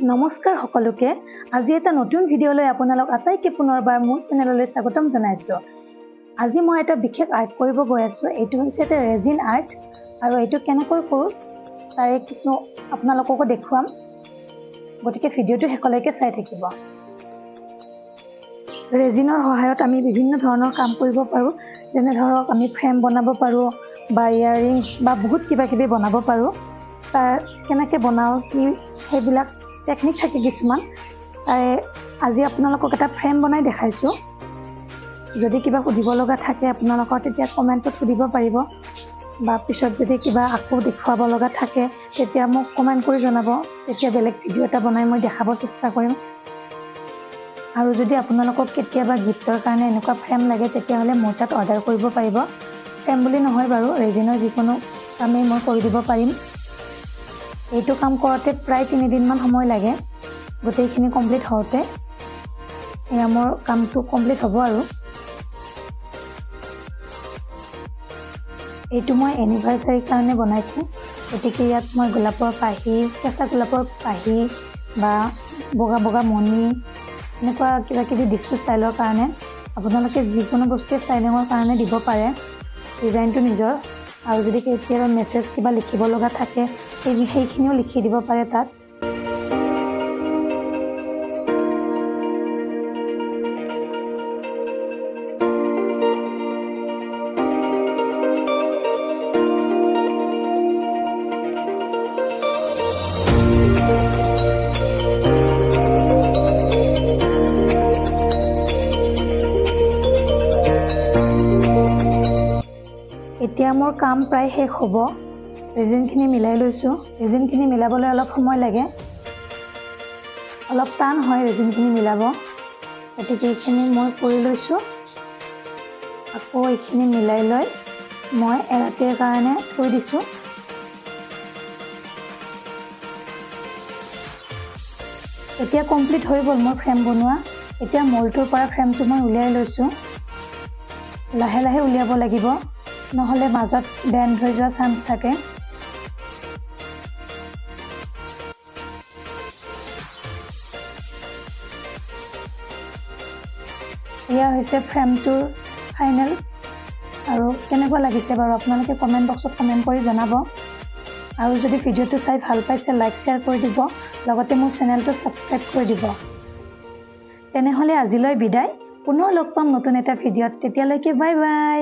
নমস্কাৰ সকলোকে আজি এটা নতুন ভিডিঅ'লৈ আপোনালোক আটাইকে পুনৰবাৰ মোৰ চেনেললৈ স্বাগতম জনাইছো। আজি মই এটা বিশেষ আৰ্ট কৰিব গৈ আছো। এইটো হৈছে এটা ৰেজিন আৰ্ট আৰু এইটো কেনেকৈ কৰোঁ তাৰে কিছু আপোনালোকক দেখুৱাম। গতিকে ভিডিঅ'টো শেষলৈকে চাই থাকিব। ৰেজিনৰ সহায়ত আমি বিভিন্ন ধৰণৰ কাম কৰিব পাৰোঁ। যেনে ধৰক আমি ফ্ৰেম বনাব পাৰোঁ বা ইয়াৰিংছ বা বহুত কিবা কিবি বনাব পাৰোঁ। তাৰ কেনেকৈ বনাওঁ কি সেইবিলাক টেকনিক থাকে কিছুমান। তাৰে আজি আপোনালোকক এটা ফ্ৰেম বনাই দেখাইছোঁ। যদি কিবা সুধিব লগা থাকে আপোনালোকৰ তেতিয়া কমেণ্টত সুধিব পাৰিব বা পিছত যদি কিবা আকৌ দেখুৱাব লগা থাকে তেতিয়া মোক কমেণ্ট কৰি জনাব। তেতিয়া বেলেগ ভিডিঅ' এটা বনাই মই দেখাব চেষ্টা কৰিম। আৰু যদি আপোনালোকক কেতিয়াবা গিফ্টৰ কাৰণে এনেকুৱা ফ্ৰেম লাগে তেতিয়াহ'লে মোৰ তাত অৰ্ডাৰ কৰিব পাৰিব। ফ্ৰেম বুলি নহয় বাৰু, ৰেজিনৰ যিকোনো কামেই মই কৰি দিব পাৰিম। এইটো কাম কৰোঁতে প্ৰায় 3 দিনমান সময় লাগে। গোটেইখিনি কমপ্লিট হওঁতে এয়া মোৰ কামটো কমপ্লিট হ'ব। আৰু এইটো মই এনিভাৰ্চাৰীৰ কাৰণে বনাইছোঁ। গতিকে ইয়াত মই গোলাপৰ পাহি, কেঁচা গোলাপৰ পাহি বা বগা বগা মণি এনেকুৱা কিবা কিবি দিছোঁ ষ্টাইলৰ কাৰণে। আপোনালোকে যিকোনো বস্তুৱে ষ্টাইলিঙৰ কাৰণে দিব পাৰে, ডিজাইনটো নিজৰ। আৰু যদি কেতিয়াবা মেছেজ কিবা লিখিব লগা থাকে সেইখিনিও লিখি দিব পাৰে তাত। এতিয়া মোৰ কাম প্ৰায় শেষ হ'ব। ৰেজিনখিনি মিলাই লৈছোঁ। ৰেজিনখিনি মিলাবলৈ অলপ সময় লাগে, অলপ টান হয় ৰেজিনখিনি মিলাব। গতিকে এইখিনি মই কৰি লৈছোঁ। আকৌ এইখিনি মিলাই লৈ মই এৰাতিৰ কাৰণে থৈ দিছোঁ। এতিয়া কমপ্লিট হৈ গ'ল মোৰ ফ্ৰেম বনোৱা। এতিয়া মলটোৰ পৰা ফ্ৰেমটো মই উলিয়াই লৈছোঁ। লাহে লাহে উলিয়াব লাগিব, নহ'লে মাজত বেণ্ড হৈ যোৱা চান্স থাকে। এয়া হৈছে ফ্ৰেমটোৰ ফাইনেল। আৰু কেনেকুৱা লাগিছে বাৰু আপোনালোকে কমেণ্ট বক্সত কমেণ্ট কৰি জনাব। আৰু যদি ভিডিঅ'টো চাই ভাল পাইছে লাইক শ্বেয়াৰ কৰি দিব, লগতে মোৰ চেনেলটো ছাবস্ক্ৰাইব কৰি দিব। তেনেহ'লে আজিলৈ বিদায়। পুনৰ লগ পাম নতুন এটা ভিডিঅ'ত। তেতিয়ালৈকে বাই বাই।